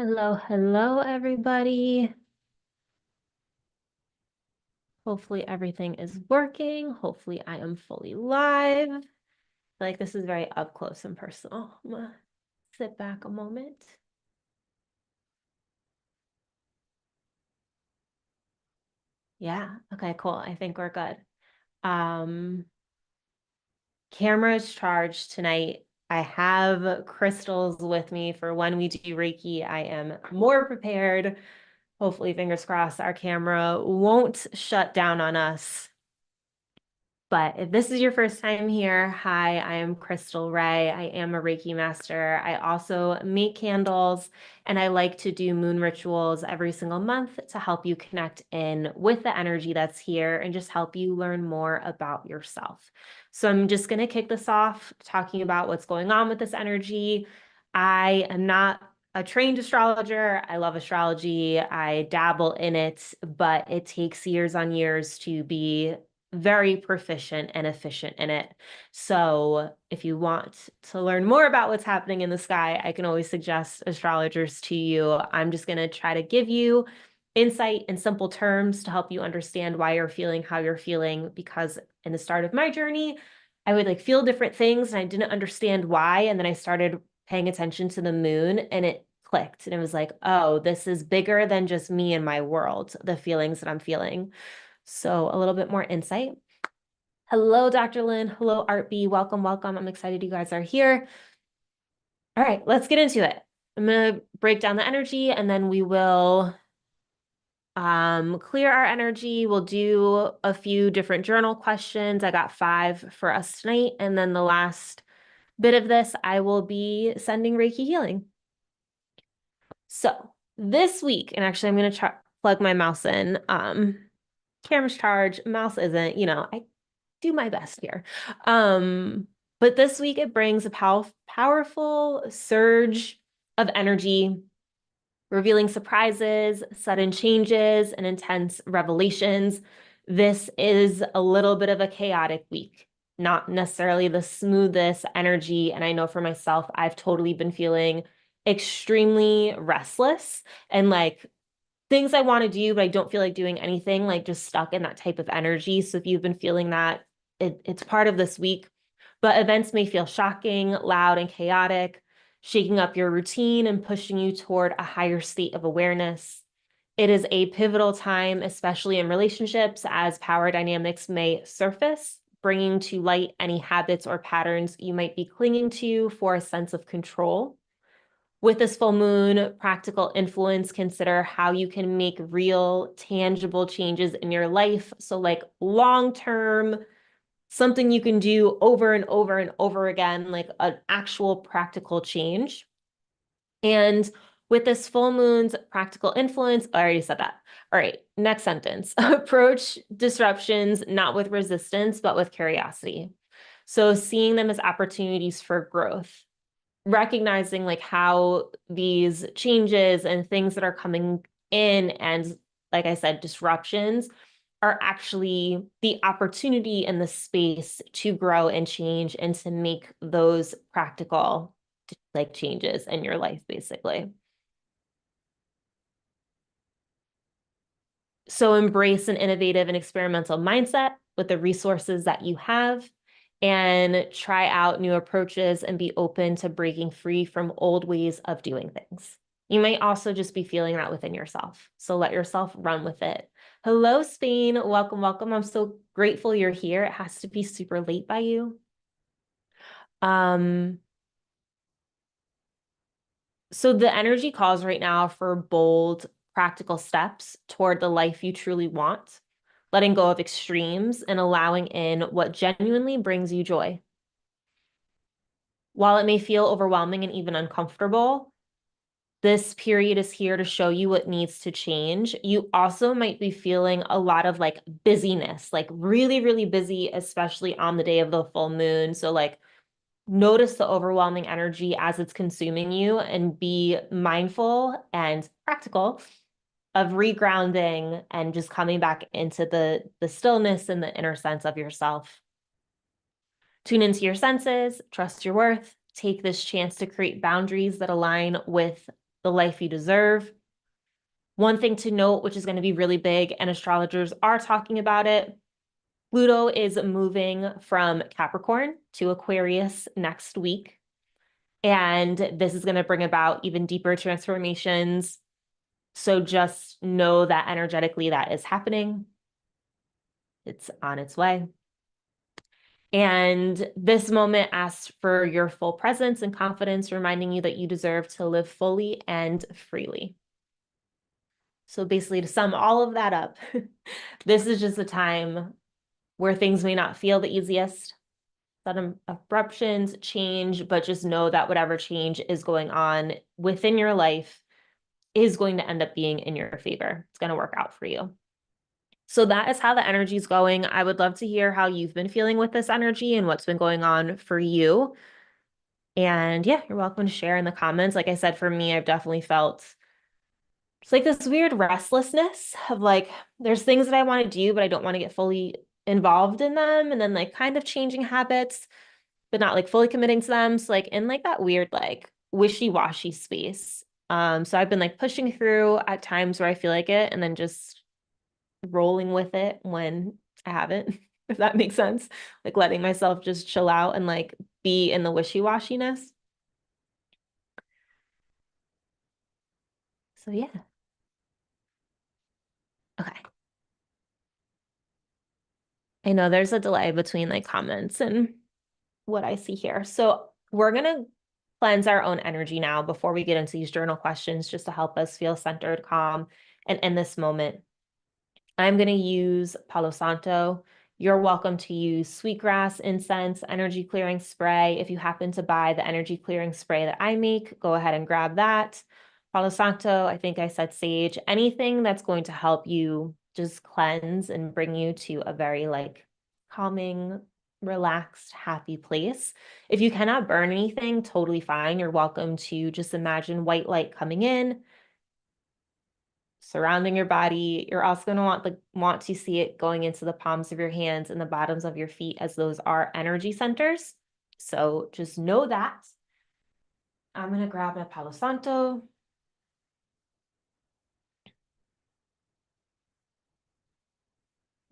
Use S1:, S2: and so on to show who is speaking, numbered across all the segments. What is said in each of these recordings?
S1: Hello, hello, everybody. Hopefully everything is working. Hopefully I am fully live. I feel like this is very up close and personal. I'm gonna sit back a moment. Yeah, okay, cool. I think we're good. Camera is charged tonight. I have crystals with me for when we do Reiki. I am more prepared. Hopefully, fingers crossed, our camera won't shut down on us. But if this is your first time here, hi, I am Crystal Ray. I am a Reiki master. I also make candles and I like to do moon rituals every single month to help you connect in with the energy that's here and just help you learn more about yourself. So I'm just going to kick this off talking about what's going on with this energy. I am not a trained astrologer. I love astrology. I dabble in it, but it takes years on years to be very proficient and efficient in it. So if you want to learn more about what's happening in the sky, I can always suggest astrologers to you. I'm just going to try to give you insight in simple terms to help you understand why you're feeling how you're feeling, because in the start of my journey, I would feel different things and I didn't understand why. And then I started paying attention to the moon and it clicked. And it was like, oh, this is bigger than just me and my world, the feelings that I'm feeling. So a little bit more insight. Hello, Dr. Lynn. Hello, Art B. Welcome, welcome. I'm excited you guys are here. All right, let's get into it. I'm going to break down the energy and then we will clear our energy. We'll do a few different journal questions. I got 5 for us tonight. And then the last bit of this, I will be sending Reiki healing. So this week, and actually I'm going to plug my mouse in. Camera's charged, mouse isn't, I do my best here. But this week it brings a powerful surge of energy, revealing surprises, sudden changes, and intense revelations. This is a little bit of a chaotic week, not necessarily the smoothest energy. And I know for myself, I've totally been feeling extremely restless and things I want to do, but I don't feel like doing anything, just stuck in that type of energy. So if you've been feeling that, it's part of this week. But events may feel shocking, loud, and chaotic, shaking up your routine and pushing you toward a higher state of awareness. It is a pivotal time, especially in relationships, as power dynamics may surface, bringing to light any habits or patterns you might be clinging to for a sense of control. With this full moon, practical influence, consider how you can make real, tangible changes in your life. So long-term, something you can do over and over and over again, like an actual practical change. And with this full moon's practical influence, I already said that. All right, next sentence. Approach disruptions not with resistance, but with curiosity. So seeing them as opportunities for growth, recognizing how these changes and things that are coming in and, like I said, disruptions are actually the opportunity and the space to grow and change and to make those practical changes in your life, basically. So embrace an innovative and experimental mindset with the resources that you have and try out new approaches and be open to breaking free from old ways of doing things. You might also just be feeling that within yourself. So let yourself run with it. Hello, Spain. Welcome, welcome. I'm so grateful you're here. It has to be super late by you. So the energy calls right now for bold, practical steps toward the life you truly want, letting go of extremes and allowing in what genuinely brings you joy. While it may feel overwhelming and even uncomfortable, this period is here to show you what needs to change. You also might be feeling a lot of busyness, really, really busy, especially on the day of the full moon. So notice the overwhelming energy as it's consuming you and be mindful and practical of regrounding and just coming back into the stillness and the inner sense of yourself. Tune into your senses, trust your worth, take this chance to create boundaries that align with the life you deserve. One thing to note, which is going to be really big, and astrologers are talking about it, Pluto is moving from Capricorn to Aquarius next week. And this is going to bring about even deeper transformations. So just know that energetically that is happening. It's on its way. And this moment asks for your full presence and confidence, reminding you that you deserve to live fully and freely. So basically, to sum all of that up, this is just a time where things may not feel the easiest, sudden abruptions, change, but just know that whatever change is going on within your life is going to end up being in your favor. It's going to work out for you. So that is how the energy is going. I would love to hear how you've been feeling with this energy and what's been going on for you. And yeah, you're welcome to share in the comments. Like I said, for me, I've definitely felt it's like this weird restlessness of like, there's things that I want to do, but I don't want to get fully involved in them. And then like kind of changing habits, but not like fully committing to them. So like in like that weird, like wishy-washy space. So I've been like pushing through at times where I feel like it and then just rolling with it when I haven't, if that makes sense. Like letting myself just chill out and like be in the wishy-washiness. So yeah. Okay. I know there's a delay between like comments and what I see here. So we're going to cleanse our own energy now before we get into these journal questions, just to help us feel centered, calm, and in this moment. I'm going to use Palo Santo. You're welcome to use sweetgrass, incense, energy clearing spray. If you happen to buy the energy clearing spray that I make, go ahead and grab that. Palo Santo, I think I said sage, anything that's going to help you just cleanse and bring you to a very like calming, relaxed, happy place. If you cannot burn anything, totally fine. You're welcome to just imagine white light coming in, surrounding your body. You're also going to want to see it going into the palms of your hands and the bottoms of your feet, as those are energy centers. So just know that. I'm going to grab my Palo Santo.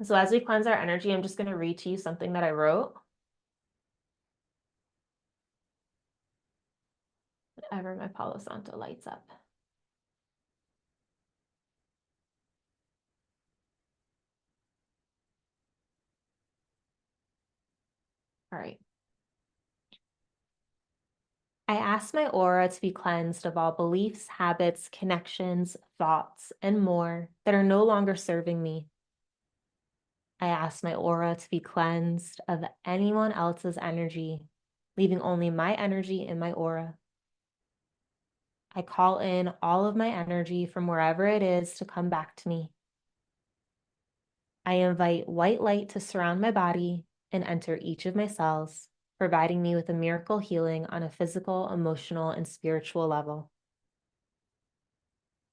S1: So as we cleanse our energy, I'm just going to read to you something that I wrote. Whenever my Palo Santo lights up. All right. I ask my aura to be cleansed of all beliefs, habits, connections, thoughts, and more that are no longer serving me. I ask my aura to be cleansed of anyone else's energy, leaving only my energy in my aura. I call in all of my energy from wherever it is to come back to me. I invite white light to surround my body and enter each of my cells, providing me with a miracle healing on a physical, emotional, and spiritual level.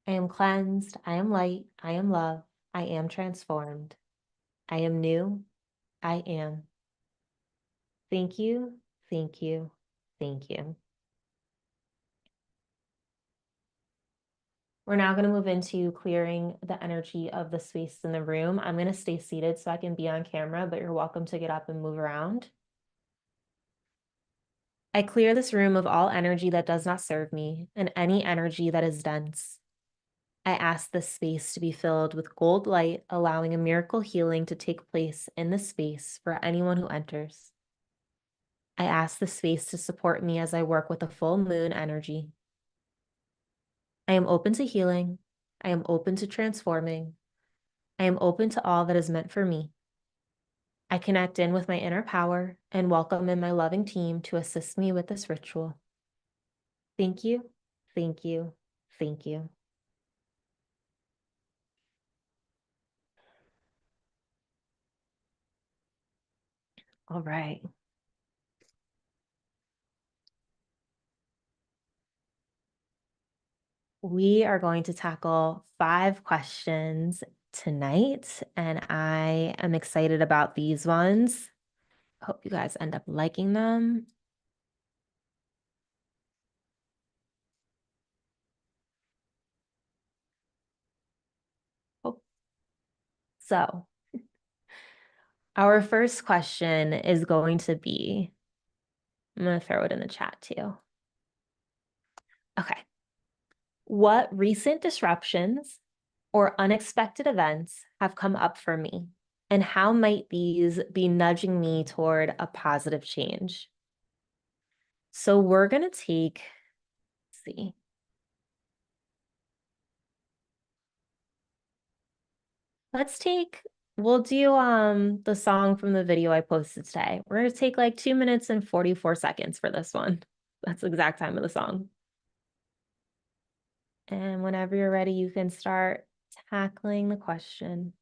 S1: I am cleansed, I am light, I am love, I am transformed. I am new, I am. Thank you, thank you, thank you. We're now going to move into clearing the energy of the space in the room. I'm going to stay seated so I can be on camera, but you're welcome to get up and move around. I clear this room of all energy that does not serve me and any energy that is dense. I ask this space to be filled with gold light, allowing a miracle healing to take place in the space for anyone who enters. I ask the space to support me as I work with a full moon energy. I am open to healing. I am open to transforming. I am open to all that is meant for me. I connect in with my inner power and welcome in my loving team to assist me with this ritual. Thank you, thank you, thank you. All right. We are going to tackle 5 questions tonight, and I am excited about these ones. Hope you guys end up liking them. So our first question is going to be, I'm going to throw it in the chat too. Okay. What recent disruptions or unexpected events have come up for me? And how might these be nudging me toward a positive change? So we're going to take, let's see. We'll do the song from the video I posted today. We're going to take like 2 minutes and 44 seconds for this one. That's the exact time of the song. And whenever you're ready, you can start tackling the question.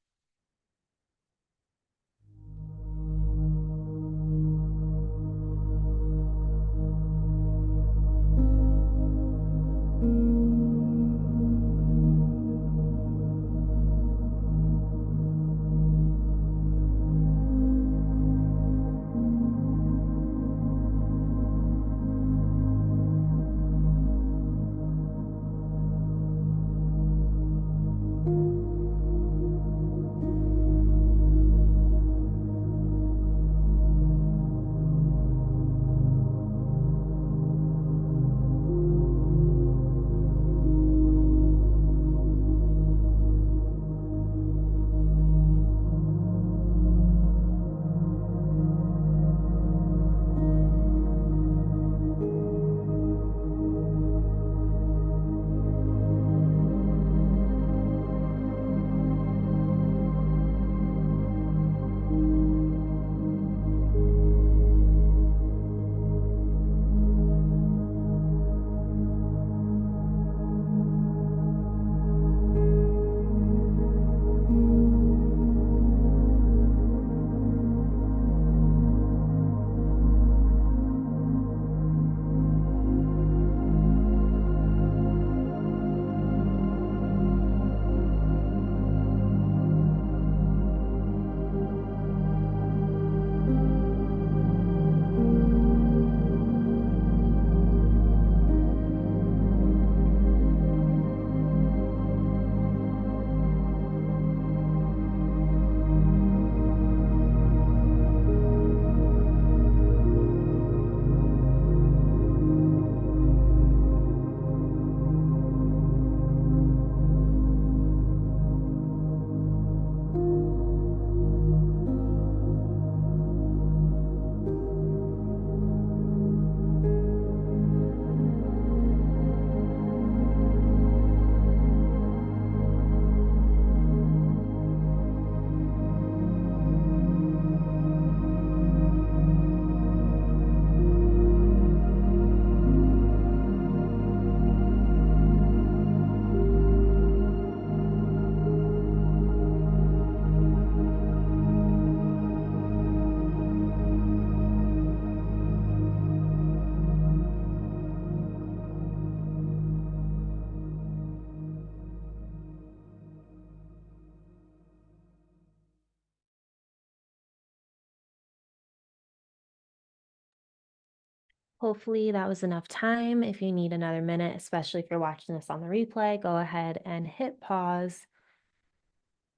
S1: Hopefully that was enough time. If you need another minute, especially if you're watching this on the replay, go ahead and hit pause.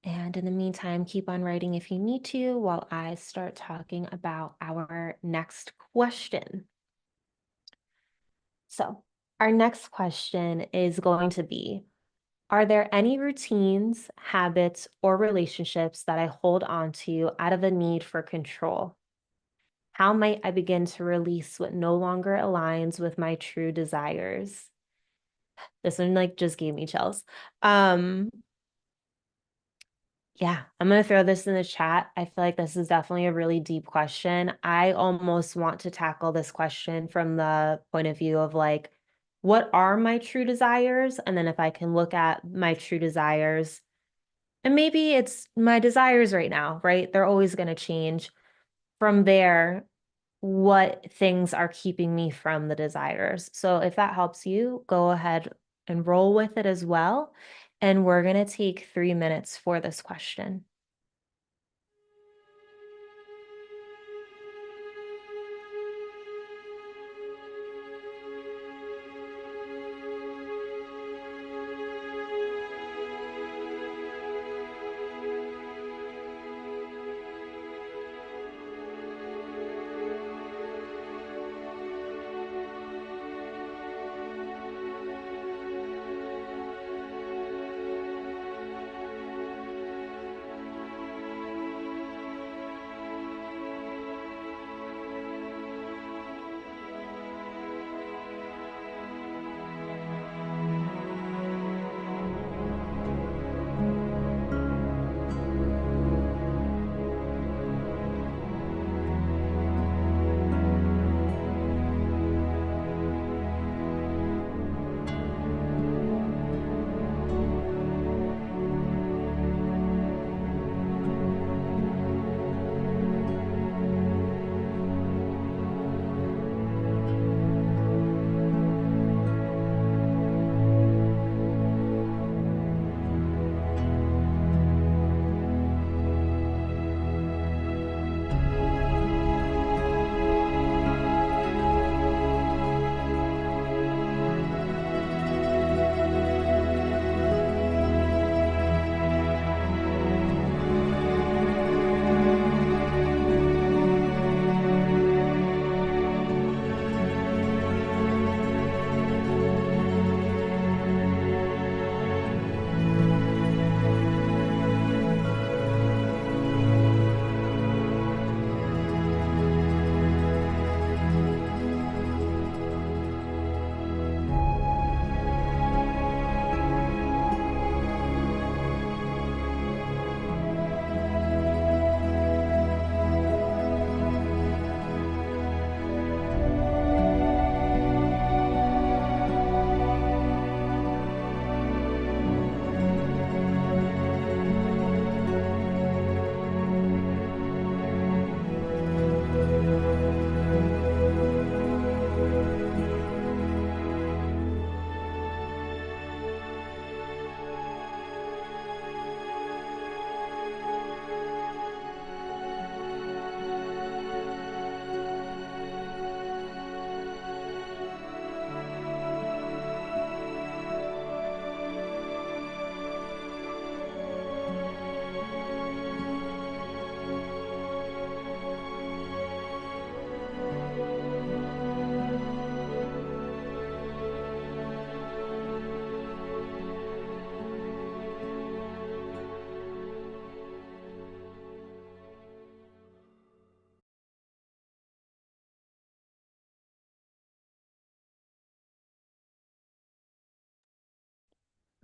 S1: And in the meantime, keep on writing if you need to while I start talking about our next question. So our next question is going to be, are there any routines, habits, or relationships that I hold on to out of a need for control? How might I begin to release what no longer aligns with my true desires? This one like just gave me chills. Yeah, I'm gonna throw this in the chat. I feel like this is definitely a really deep question. I almost want to tackle this question from the point of view of like, what are my true desires? And then if I can look at my true desires, and maybe it's my desires right now, right? They're always gonna change. From there, what things are keeping me from the desires? So if that helps you, go ahead and roll with it as well. And we're gonna take 3 minutes for this question.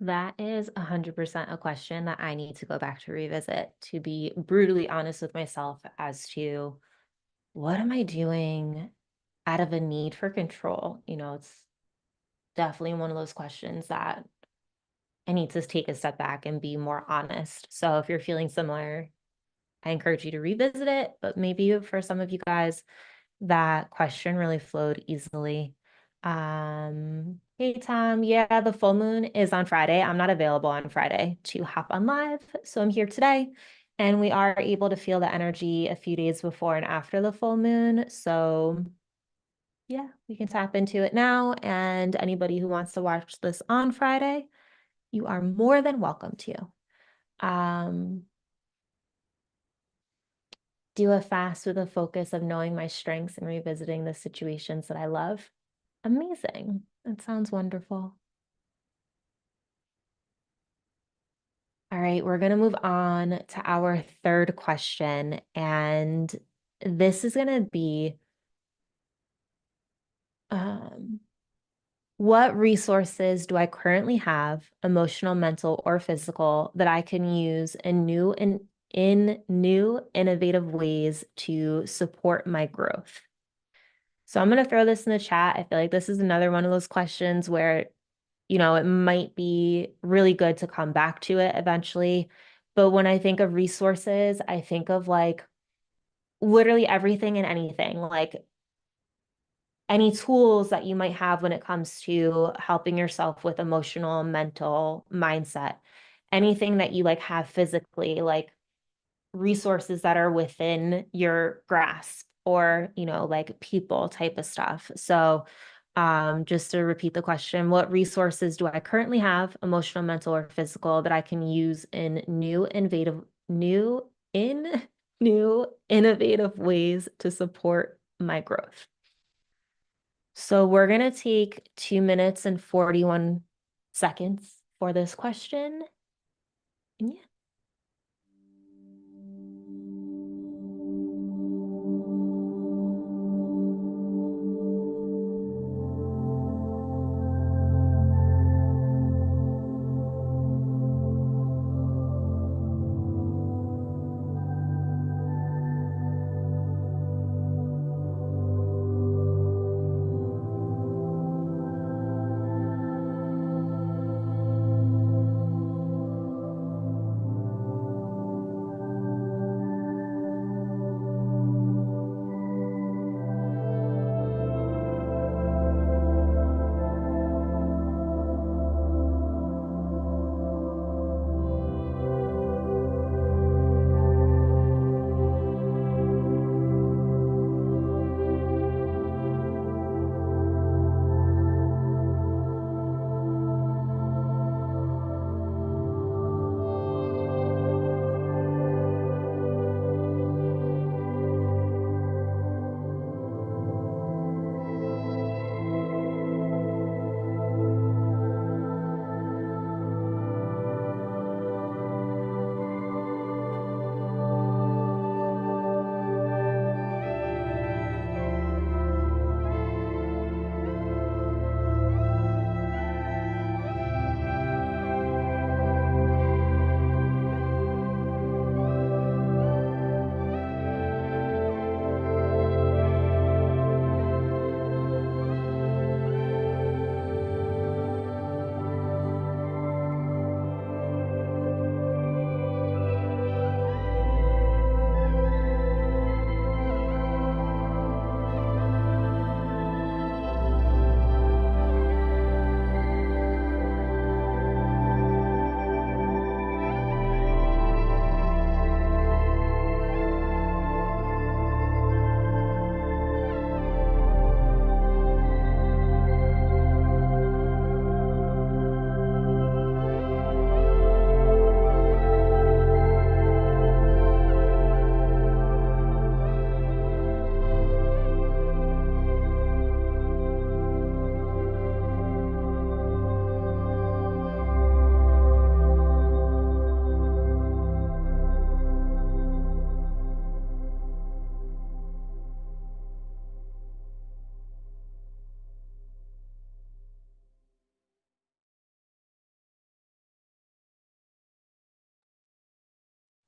S1: That is 100% a question that I need to go back to revisit, to be brutally honest with myself as to what am I doing out of a need for control? It's definitely one of those questions that I need to take a step back and be more honest. So if you're feeling similar, I encourage you to revisit it. But maybe for some of you guys, that question really flowed easily. Hey Tom, yeah, the full moon is on Friday. I'm not available on Friday to hop on live, so I'm here today. And we are able to feel the energy a few days before and after the full moon. So yeah, we can tap into it now. And anybody who wants to watch this on Friday, you are more than welcome to. Um, do a fast with a focus of knowing my strengths and revisiting the situations that I love. Amazing. That sounds wonderful. All right, we're going to move on to our third question. And this is going to be um, what resources do I currently have, emotional, mental, or physical, that I can use in new innovative ways to support my growth? So I'm going to throw this in the chat. I feel like this is another one of those questions where, it might be really good to come back to it eventually. But when I think of resources, I think of like literally everything and anything, like any tools that you might have when it comes to helping yourself with emotional, mental, mindset, anything that you like have physically, like resources that are within your grasp or, like people type of stuff. So, just to repeat the question, what resources do I currently have, emotional, mental, or physical, that I can use in new innovative ways to support my growth? So we're going to take 2 minutes and 41 seconds for this question. And yeah.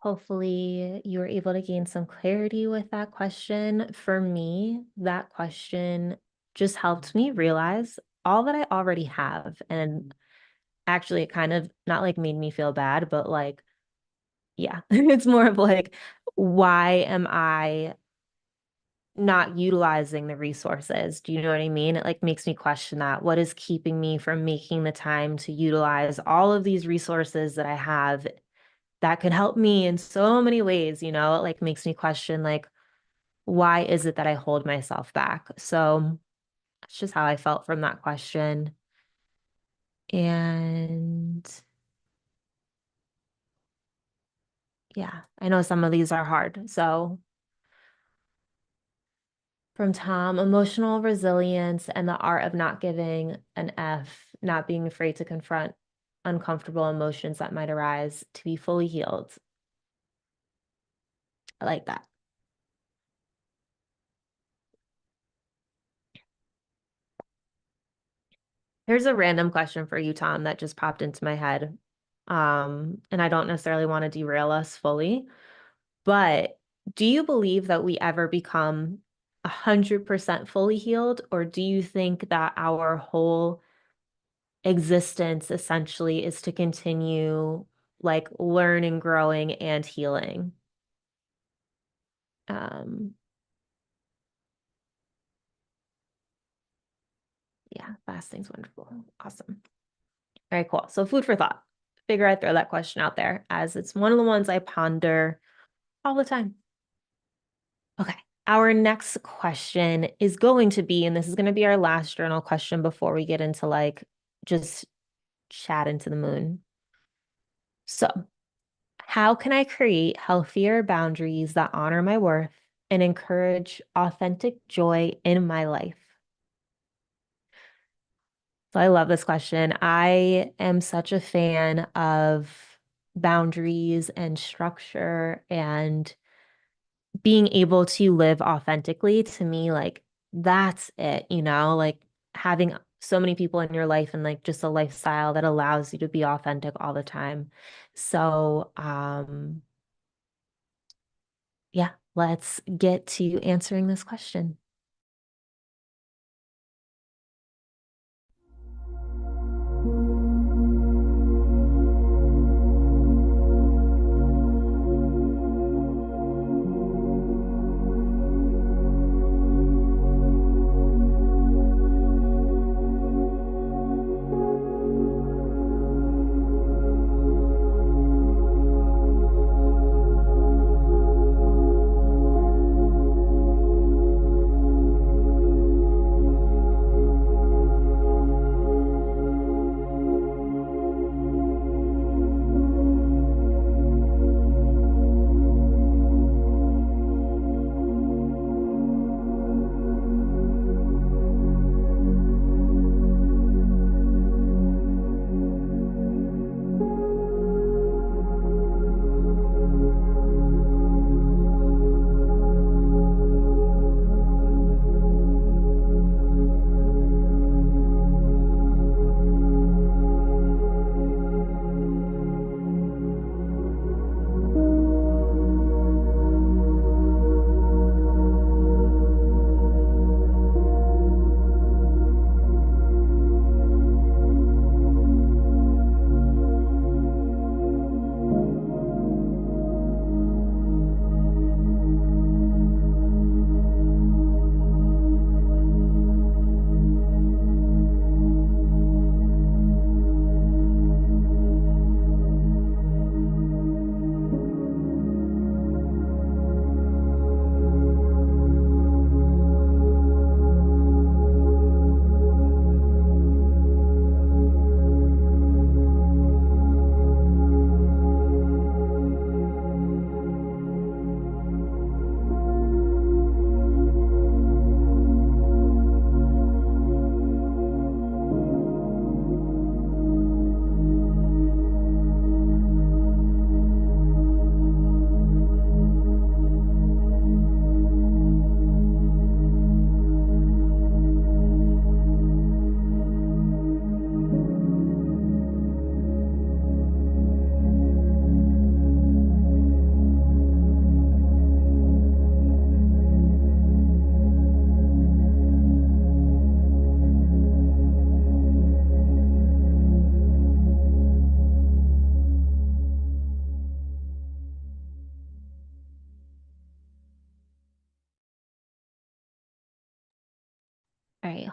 S1: Hopefully, you were able to gain some clarity with that question. For me, that question just helped me realize all that I already have. And actually, it kind of not like made me feel bad, but like, yeah, it's more of like, why am I not utilizing the resources? Do you know what I mean? It like makes me question that. What is keeping me from making the time to utilize all of these resources that I have that could help me in so many ways, you know? It like makes me question like, why is it that I hold myself back? So that's just how I felt from that question. And yeah, I know some of these are hard. So from Tom, emotional resilience and the art of not giving an F, not being afraid to confront uncomfortable emotions that might arise to be fully healed. I like that. Here's a random question for you, Tom, that just popped into my head. And I don't necessarily want to derail us fully, but do you believe that we ever become 100% fully healed, or do you think that our whole existence essentially is to continue like learning, growing, and healing? Um, yeah, fasting's wonderful. Awesome. Very cool. So food for thought. Figure I'd throw that question out there as it's one of the ones I ponder all the time. Okay. Our next question is going to be, and this is going to be our last journal question before we get into like just chat into the moon. So, how can I create healthier boundaries that honor my worth and encourage authentic joy in my life? So, I love this question. I am such a fan of boundaries and structure and being able to live authentically. To me, like that's it, you know, like having so many people in your life and like just a lifestyle that allows you to be authentic all the time. So, yeah, let's get to answering this question.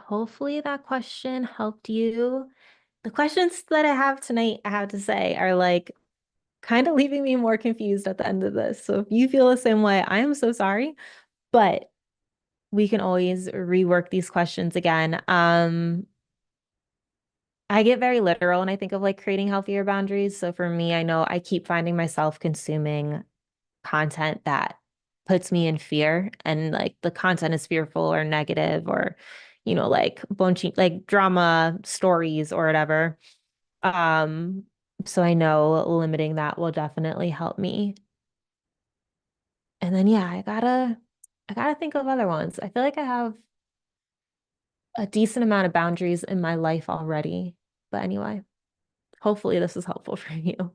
S1: hopefully that question helped you. The questions that I have tonight, I have to say, are like kind of leaving me more confused at the end of this. So if you feel the same way, I am so sorry, but we can always rework these questions again. I get very literal when I think of like creating healthier boundaries. So for me, I know I keep finding myself consuming content that puts me in fear, and like the content is fearful or negative or, like like drama stories or whatever. Um, so I know limiting that will definitely help me. And then yeah, I gotta think of other ones. I feel like I have a decent amount of boundaries in my life already. But anyway, hopefully this is helpful for you.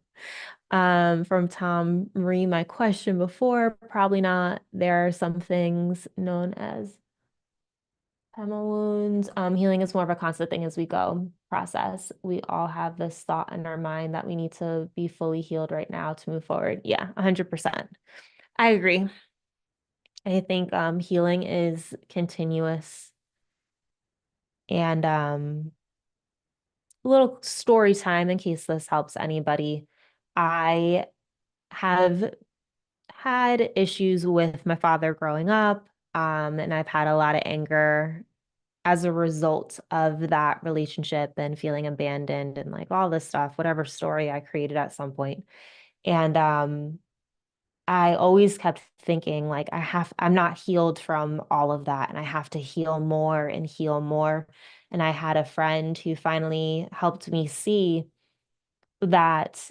S1: From Tom Marie, my question before, probably not. There are some things known as Pema wounds. Healing is more of a constant thing as we go process. We all have this thought in our mind that we need to be fully healed right now to move forward. Yeah, 100%. I agree. I think healing is continuous. And a little story time in case this helps anybody. I have had issues with my father growing up, and I've had a lot of anger as a result of that relationship and feeling abandoned and like all this stuff, whatever story I created at some point. And I always kept thinking like I'm not healed from all of that and I have to heal more and heal more. And I had a friend who finally helped me see that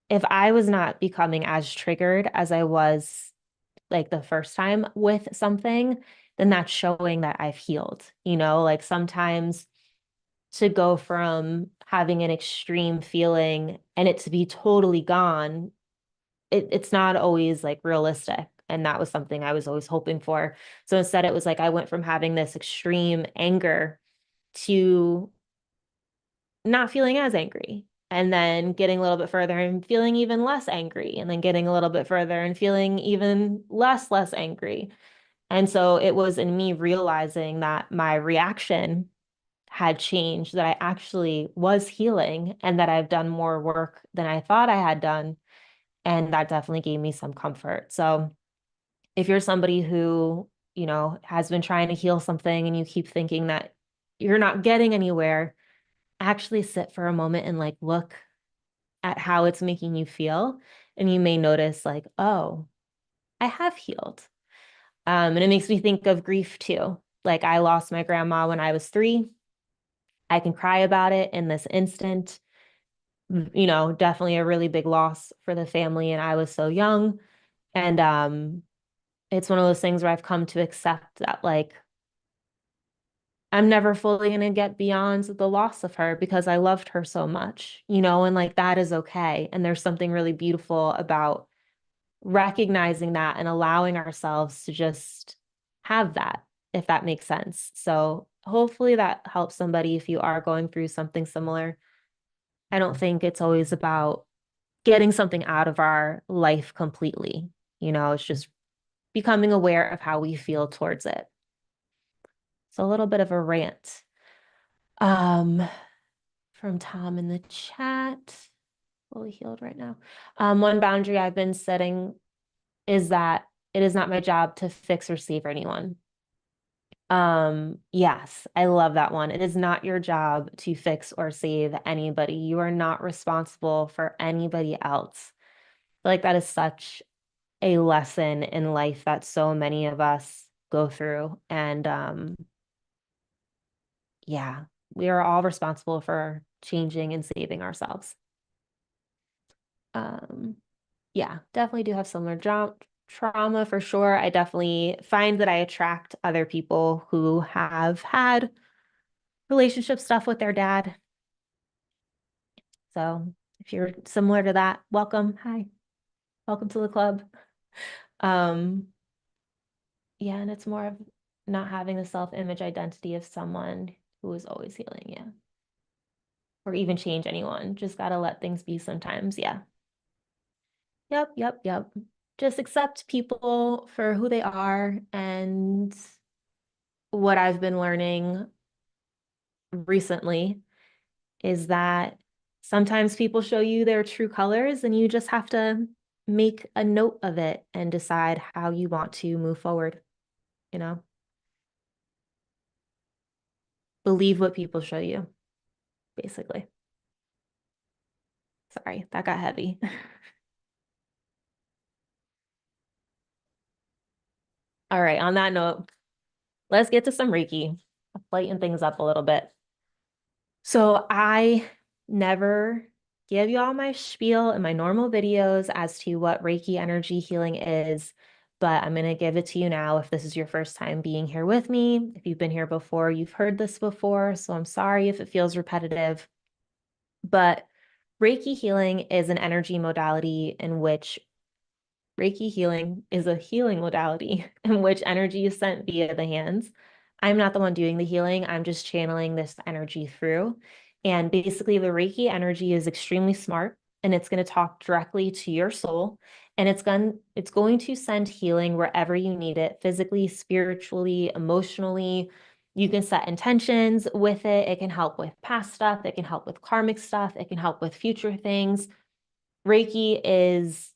S1: if I was not becoming as triggered as I was like the first time with something, then that's showing that I've healed. Like sometimes to go from having an extreme feeling and it to be totally gone, it's not always like realistic. And that was something I was always hoping for. So instead, it was like I went from having this extreme anger to not feeling as angry. And then getting a little bit further and feeling even less angry. And then getting a little bit further and feeling even less angry. And so it was in me realizing that my reaction had changed, that I actually was healing and that I've done more work than I thought I had done. And that definitely gave me some comfort. So if you're somebody who, has been trying to heal something and you keep thinking that you're not getting anywhere, actually sit for a moment and like look at how it's making you feel. And you may notice like, oh, I have healed. And it makes me think of grief too. Like I lost my grandma when I was 3. I can cry about it in this instant. Definitely a really big loss for the family. And I was so young. And it's one of those things where I've come to accept that like I'm never fully going to get beyond the loss of her because I loved her so much, and like that is okay. And there's something really beautiful about recognizing that and allowing ourselves to just have that, if that makes sense. So hopefully that helps somebody if you are going through something similar. I don't think it's always about getting something out of our life completely. It's just becoming aware of how we feel towards it. So a little bit of a rant. Um, from Tom in the chat. Fully healed right now. One boundary I've been setting is that it is not my job to fix or save anyone. Yes, I love that one. It is not your job to fix or save anybody. You are not responsible for anybody else. I feel like that is such a lesson in life that so many of us go through. And yeah, we are all responsible for changing and saving ourselves. Um, yeah, definitely do have similar trauma for sure. I definitely find that I attract other people who have had relationship stuff with their dad. So if you're similar to that, welcome. Hi, welcome to the club. Um, yeah, and it's more of not having the self-image identity of someone who is always healing, yeah. Or even change anyone. Just gotta let things be sometimes. Yeah. Yep. Just accept people for who they are and what I've been learning recently is that sometimes people show you their true colors and you just have to make a note of it and decide how you want to move forward, you know? Believe what people show you, basically. Sorry, that got heavy. All right, on that note, let's get to some Reiki. Lighten things up a little bit. So I never give you all my spiel in my normal videos as to what Reiki energy healing is, but I'm going to give it to you now if this is your first time being here with me. If you've been here before, you've heard this before, so I'm sorry if it feels repetitive. But Reiki healing is an energy modality in which Reiki healing is a healing modality in which energy is sent via the hands. I'm not the one doing the healing. I'm just channeling this energy through. And basically, the Reiki energy is extremely smart and it's going to talk directly to your soul. And it's going to send healing wherever you need it, physically, spiritually, emotionally. You can set intentions with it. It can help with past stuff. It can help with karmic stuff. It can help with future things. Reiki is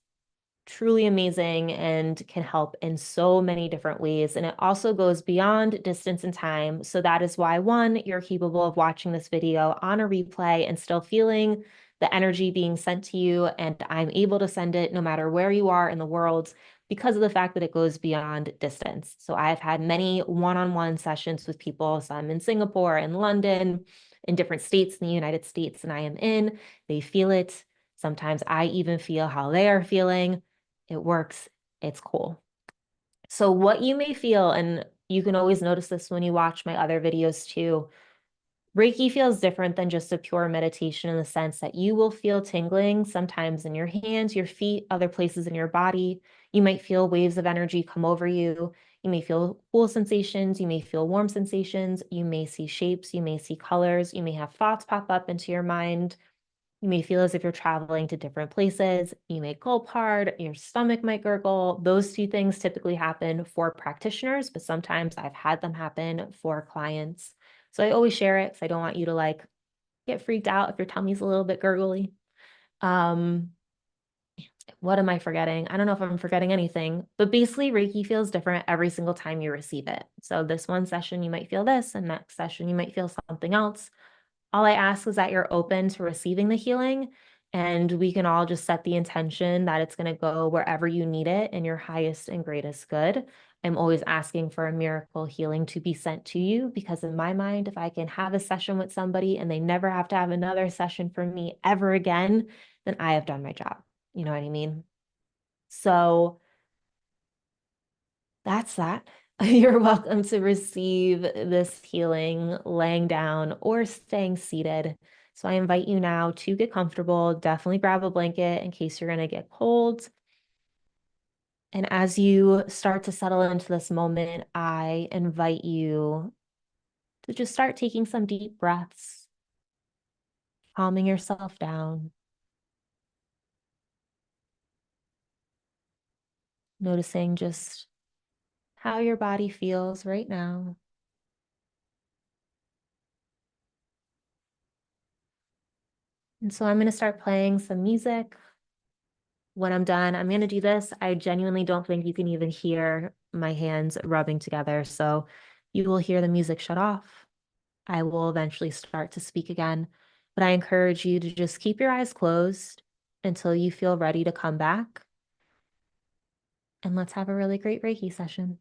S1: truly amazing and can help in so many different ways. And it also goes beyond distance and time. So that is why, one, you're capable of watching this video on a replay and still feeling the energy being sent to you. And I'm able to send it no matter where you are in the world because of the fact that it goes beyond distance. So I've had many one-on-one sessions with people. So I'm in Singapore and London, in different states in the United States, and I am in. They feel it. Sometimes I even feel how they are feeling. It works. It's cool. So what you may feel, and you can always notice this when you watch my other videos too, Reiki feels different than just a pure meditation in the sense that you will feel tingling sometimes in your hands, your feet, other places in your body. You might feel waves of energy come over you. You may feel cool sensations. You may feel warm sensations. You may see shapes. You may see colors. You may have thoughts pop up into your mind. You may feel as if you're traveling to different places. You may gulp hard, your stomach might gurgle. Those two things typically happen for practitioners, but sometimes I've had them happen for clients. So I always share it because I don't want you to like get freaked out if your tummy's a little bit gurgly. Um, what am I forgetting? I don't know if I'm forgetting anything, but basically Reiki feels different every single time you receive it. So this one session, you might feel this, and next session, you might feel something else. All I ask is that you're open to receiving the healing, and we can all just set the intention that it's going to go wherever you need it in your highest and greatest good. I'm always asking for a miracle healing to be sent to you because in my mind, if I can have a session with somebody and they never have to have another session for me ever again, then I have done my job. You know what I mean? So that's that. You're welcome to receive this healing laying down or staying seated. So I invite you now to get comfortable. Definitely grab a blanket in case you're going to get cold. And as you start to settle into this moment, I invite you to just start taking some deep breaths, calming yourself down, noticing just how your body feels right now. And so I'm going to start playing some music. When I'm done, I'm going to do this. I genuinely don't think you can even hear my hands rubbing together. So you will hear the music shut off. I will eventually start to speak again, but I encourage you to just keep your eyes closed until you feel ready to come back. And let's have a really great Reiki session.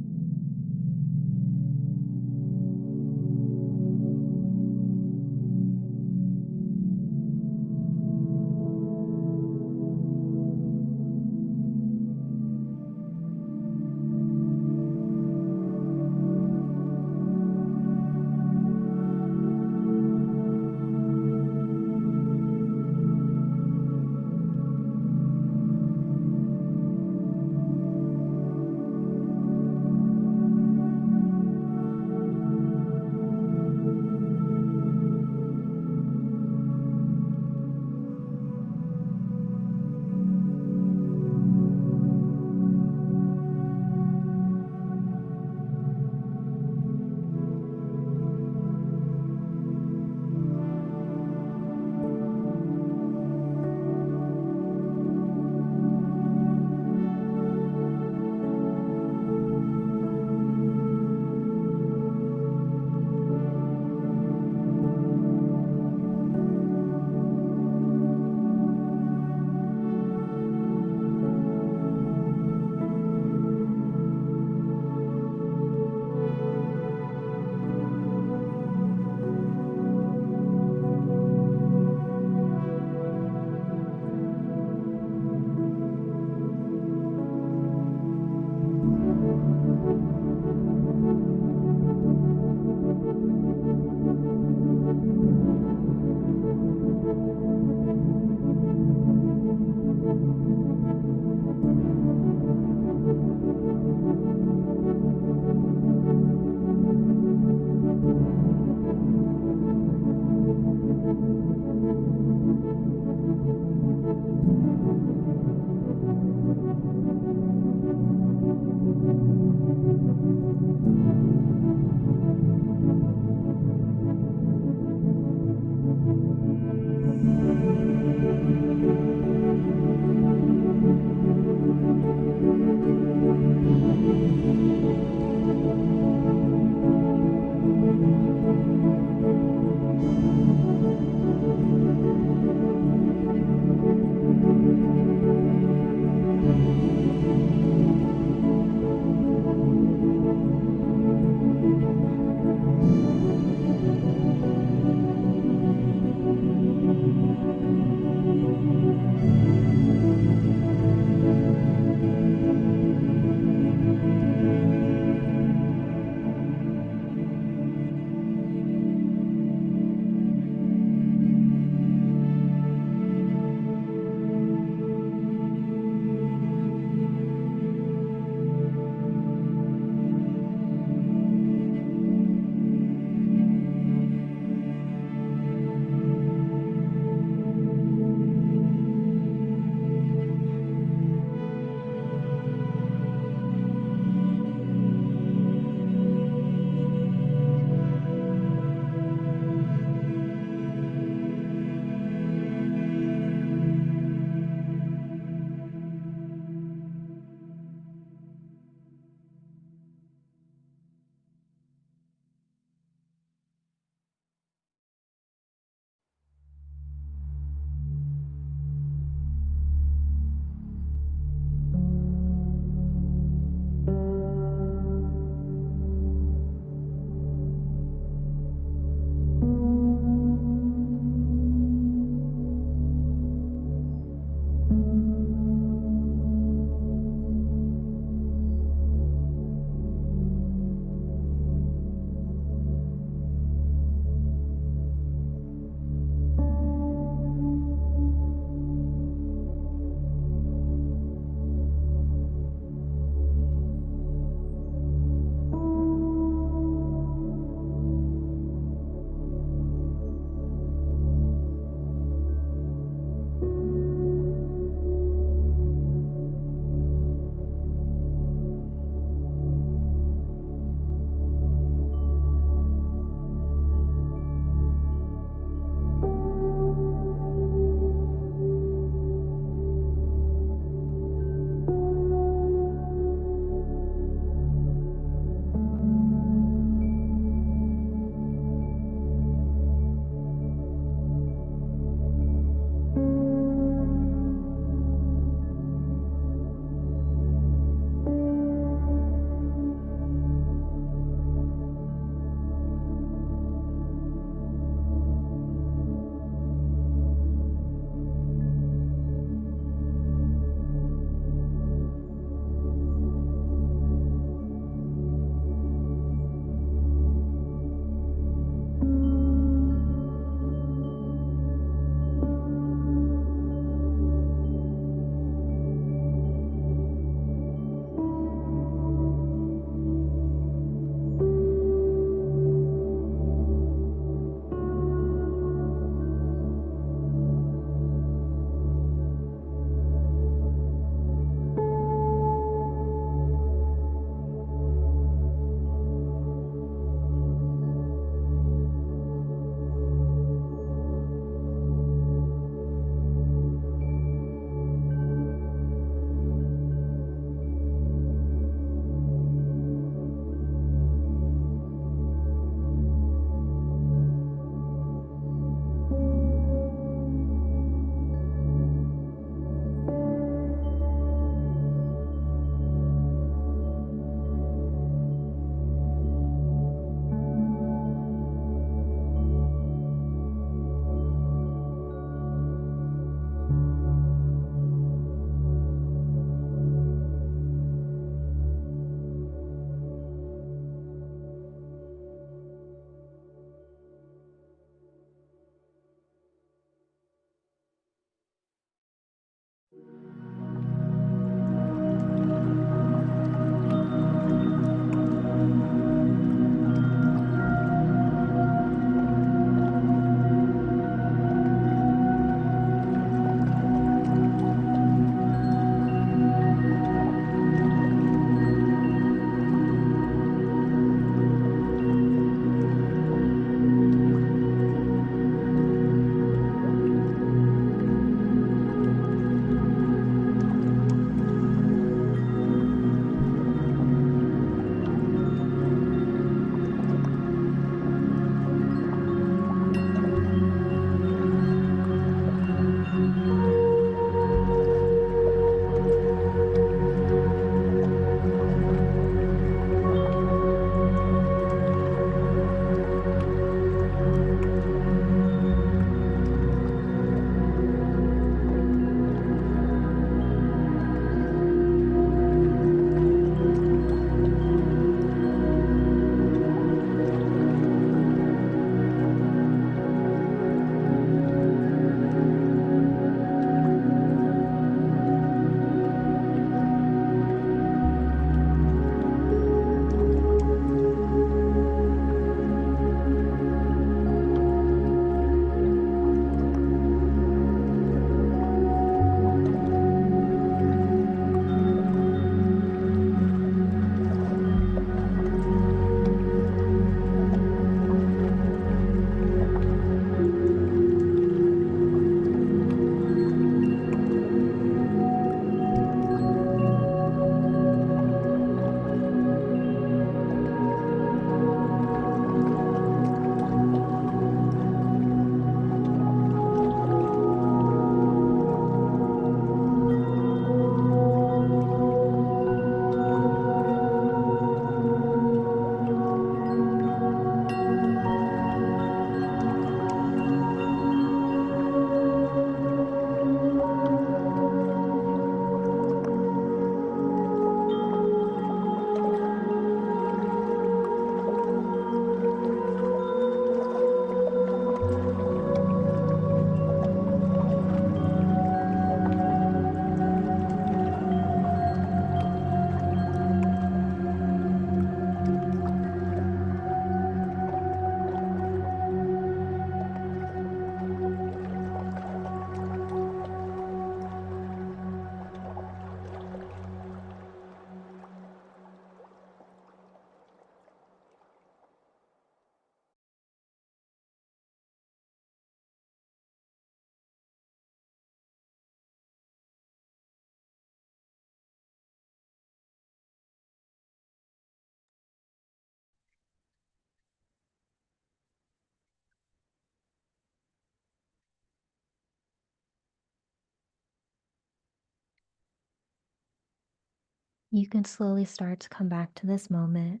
S1: you can slowly start to come back to this moment,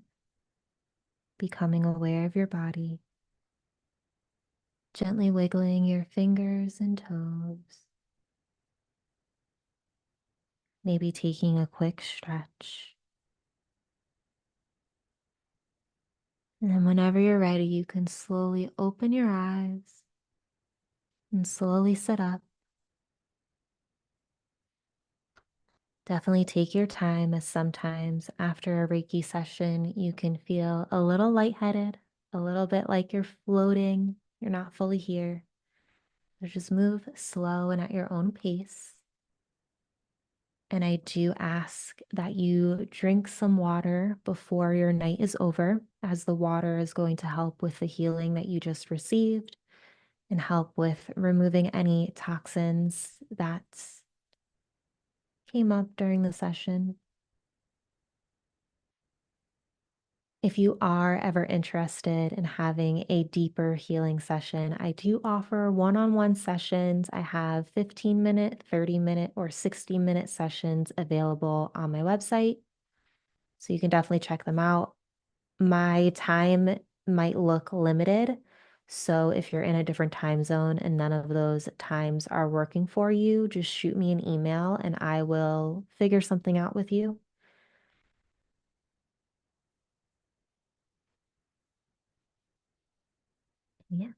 S1: becoming aware of your body, gently wiggling your fingers and toes, maybe taking a quick stretch. And then whenever you're ready, you can slowly open your eyes and slowly sit up. Definitely take your time, as sometimes after a Reiki session, you can feel a little lightheaded, a little bit like you're floating, you're not fully here. So just move slow and at your own pace. And I do ask that you drink some water before your night is over, as the water is going to help with the healing that you just received and help with removing any toxins that came up during the session. If you are ever interested in having a deeper healing session, I do offer one-on-one sessions. I have 15-minute, 30-minute, or 60-minute sessions available on my website. So you can definitely check them out. My time might look limited. So if you're in a different time zone and none of those times are working for you, just shoot me an email and I will figure something out with you. Yeah.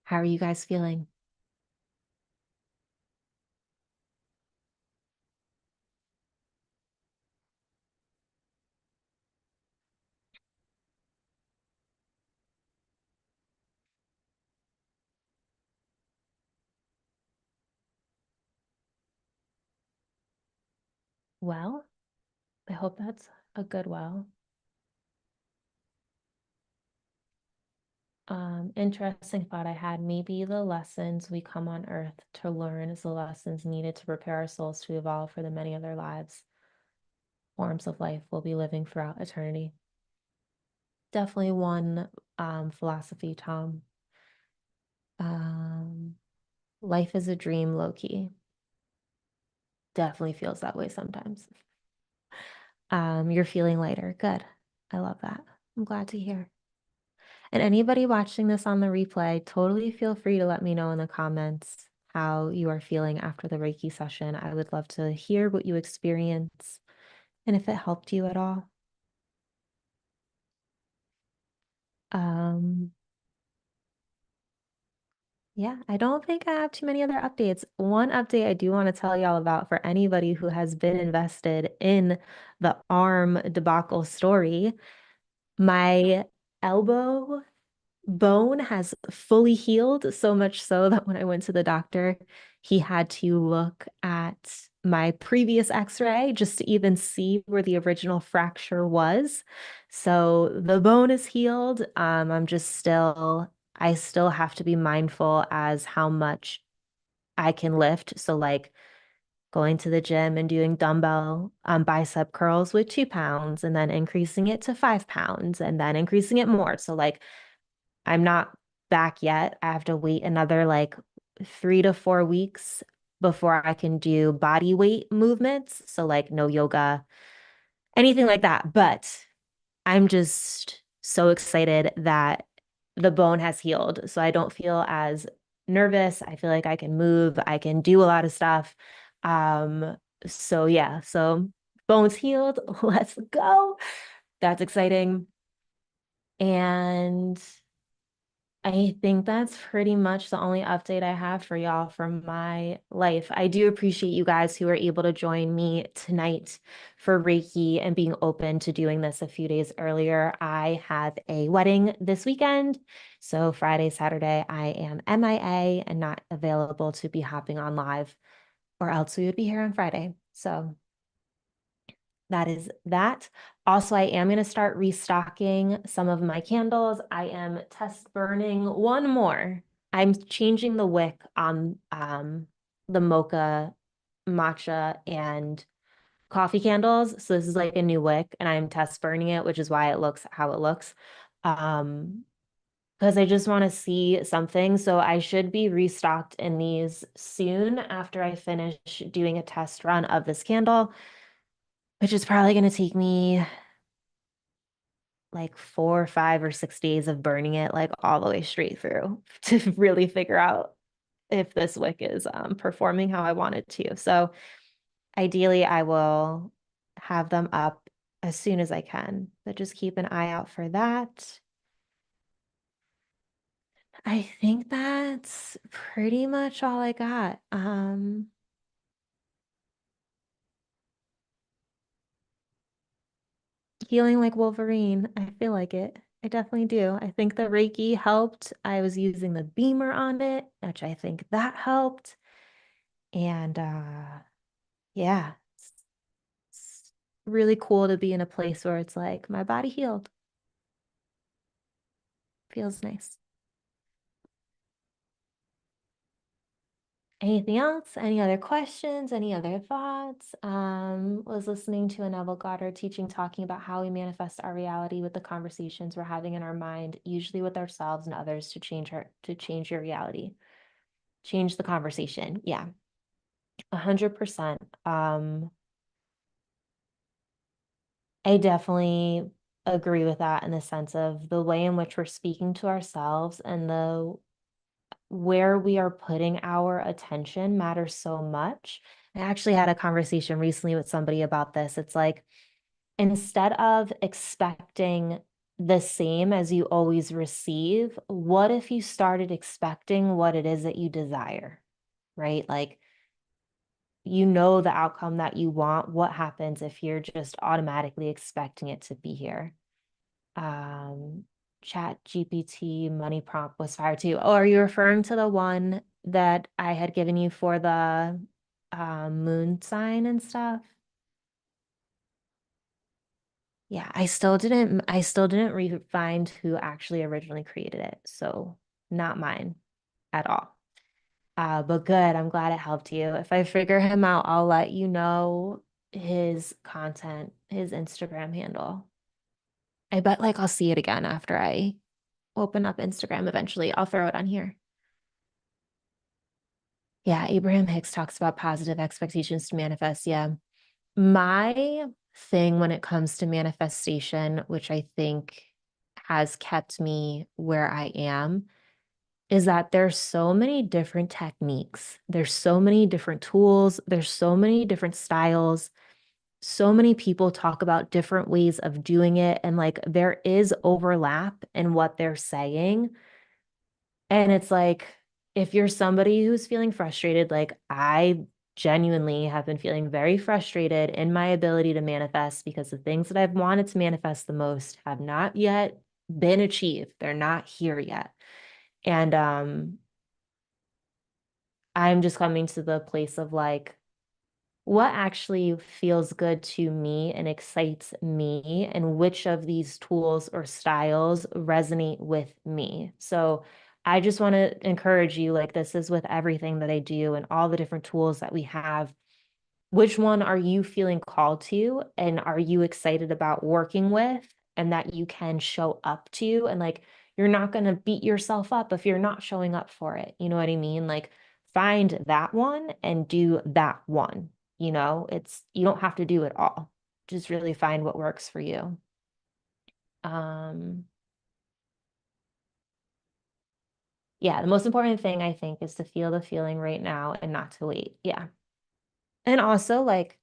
S1: How are you guys feeling? Well, I hope that's a good well. Interesting thought I had. Maybe the lessons we come on earth to learn is the lessons needed to prepare our souls to evolve for the many other lives, forms of life we'll be living throughout eternity. Definitely one philosophy, Tom. Um, Life is a dream, low key. Definitely feels that way sometimes. You're feeling lighter. Good. I love that. I'm glad to hear. And anybody watching this on the replay, totally feel free to let me know in the comments how you are feeling after the Reiki session. I would love to hear what you experience and if it helped you at all. Um, yeah, I don't think I have too many other updates. One update I do want to tell y'all about for anybody who has been invested in the arm debacle story. My elbow bone has fully healed, so much so that when I went to the doctor, he had to look at my previous x-ray just to even see where the original fracture was. So the bone is healed. I still have to be mindful as how much I can lift. So like going to the gym and doing dumbbell bicep curls with 2 pounds and then increasing it to 5 pounds and then increasing it more. So like I'm not back yet. I have to wait another like 3 to 4 weeks before I can do body weight movements. So, like, no yoga, anything like that. But I'm just so excited that the bone has healed. So I don't feel as nervous. I feel like I can move, I can do a lot of stuff. Um, so yeah, so bones healed. Let's go. That's exciting. And I think that's pretty much the only update I have for y'all from my life. I do appreciate you guys who are able to join me tonight for Reiki and being open to doing this a few days earlier. I have a wedding this weekend. So Friday, Saturday, I am MIA and not available to be hopping on live, or else we would be here on Friday. So that is that. Also, I am going to start restocking some of my candles. I am test burning one more. I'm changing the wick on the mocha, matcha, and coffee candles. So this is like a new wick, and I'm test burning it, which is why it looks how it looks. Because I just want to see something. So I should be restocked in these soon after I finish doing a test run of this candle. which is probably going to take me like 4, 5, or 6 days of burning it like all the way straight through to really figure out if this wick is performing how I want it to. So ideally, I will have them up as soon as I can, but just keep an eye out for that. I think that's pretty much all I got. Healing like Wolverine. I feel like it. I definitely do. I think the Reiki helped. I was using the beamer on it, which I think that helped. And yeah, it's really cool to be in a place where it's like my body healed. Feels nice. Anything else? Any other questions? Any other thoughts? Was listening to a Neville Goddard teaching talking about how we manifest our reality with the conversations we're having in our mind, usually with ourselves and others, to change your reality. Change the conversation. Yeah, 100%. I definitely agree with that in the sense of the way in which we're speaking to ourselves and the where we are putting our attention matters so much. I actually had a conversation recently with somebody about this. It's like instead of expecting the same as you always receive, what if you started expecting what it is that you desire, right? Like, you know the outcome that you want. What happens if you're just automatically expecting it to be here? um Chat GPT money prompt was fire too. Oh, are you referring to the one that I had given you for the moon sign and stuff? Yeah, I still didn't find who actually originally created it. So not mine at all. But good. I'm glad it helped you. If I figure him out, I'll let you know his content, his Instagram handle. I bet like I'll see it again after I open up Instagram eventually. I'll throw it on here. Yeah, Abraham Hicks talks about positive expectations to manifest. Yeah. My thing when it comes to manifestation, which I think has kept me where I am, is that there's so many different techniques. There's so many different tools. There's so many different styles. So many people talk about different ways of doing it. And like there is overlap in what they're saying. And it's like, if you're somebody who's feeling frustrated, like I genuinely have been feeling very frustrated in my ability to manifest because the things that I've wanted to manifest the most have not yet been achieved. They're not here yet. And I'm just coming to the place of like, what actually feels good to me and excites me, and which of these tools or styles resonate with me. So I just want to encourage you, like this is with everything that I do and all the different tools that we have. Which one are you feeling called to, and are you excited about working with, and that you can show up to? And like, you're not going to beat yourself up if you're not showing up for it. You know what I mean? Like, find that one and do that one. You don't have to do it all. Just really find what works for you. Um, yeah, the most important thing I think is to feel the feeling right now and not to wait. Yeah. And also, like,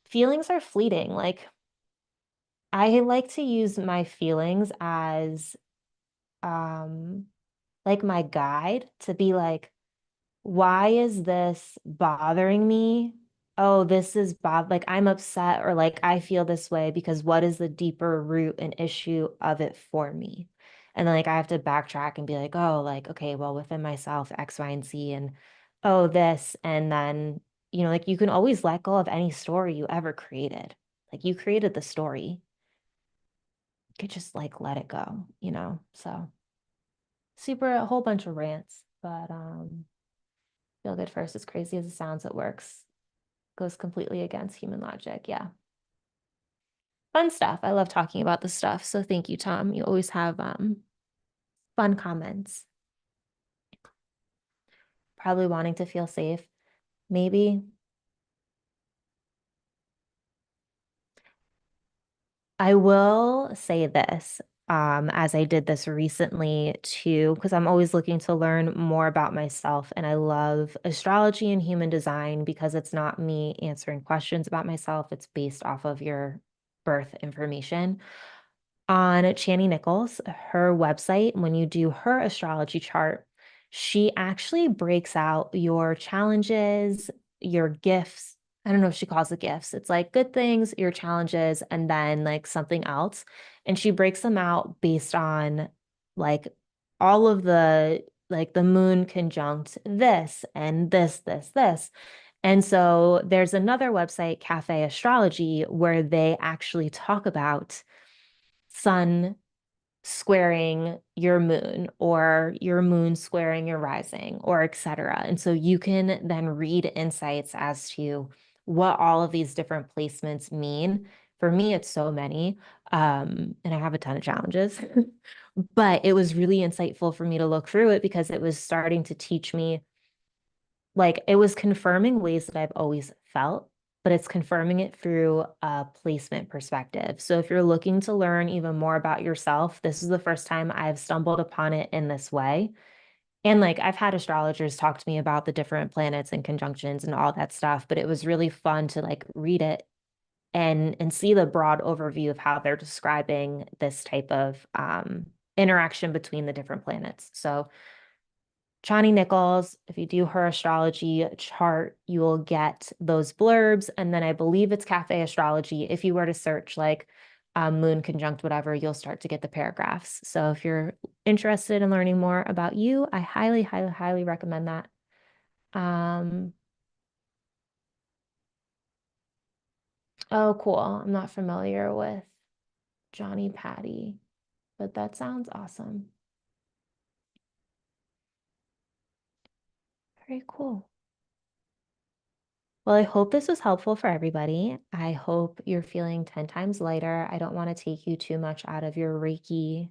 S1: feelings are fleeting. Like, I like to use my feelings as um like my guide to be like, why is this bothering me? Oh, this is like I'm upset, or like I feel this way because what is the deeper root and issue of it for me? And then like I have to backtrack and be like, oh, like, okay, well, within myself, X, Y, and Z, and oh, this. And then, like you can always let go of any story you ever created. Like you created the story. You could just like let it go. So super a whole bunch of rants, but feel good first, as crazy as it sounds, it works. Goes completely against human logic. Yeah. Fun stuff. I love talking about this stuff. So thank you, Tom. You always have fun comments. Probably wanting to feel safe. Maybe. I will say this, as I did this recently too, because I'm always looking to learn more about myself. And I love astrology and human design because it's not me answering questions about myself, it's based off of your birth information. On Chani Nichols, her website, when you do her astrology chart, she actually breaks out your challenges, your gifts. I don't know if she calls it gifts. It's like good things, your challenges, and then like something else. And she breaks them out based on like all of the like the moon conjunct this and this. And so there's another website, Cafe Astrology, where they actually talk about sun squaring your moon or your moon squaring your rising or etc. And so you can then read insights as to what all of these different placements mean. For me, it's so many. And I have a ton of challenges, but it was really insightful for me to look through it because it was starting to teach me like it was confirming ways that I've always felt, but it's confirming it through a placement perspective. So if you're looking to learn even more about yourself, this is the first time I've stumbled upon it in this way. And like I've had astrologers talk to me about the different planets and conjunctions and all that stuff, but it was really fun to like read it and see the broad overview of how they're describing this type of interaction between the different planets. So Chani Nichols, if you do her astrology chart, you will get those blurbs. And then I believe it's Cafe Astrology. If you were to search like moon conjunct whatever, you'll start to get the paragraphs. So if you're interested in learning more about you, I highly recommend that. Um, oh, cool. I'm not familiar with Johnny Patty, but that sounds awesome. Very cool. Well, I hope this was helpful for everybody. I hope you're feeling 10 times lighter. I don't want to take you too much out of your Reiki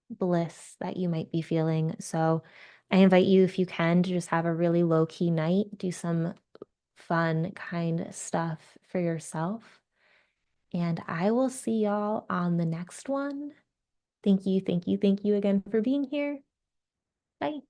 S1: bliss that you might be feeling. So I invite you, if you can, to just have a really low key night, do some fun, kind stuff for yourself. And I will see y'all on the next one. Thank you again for being here. Bye.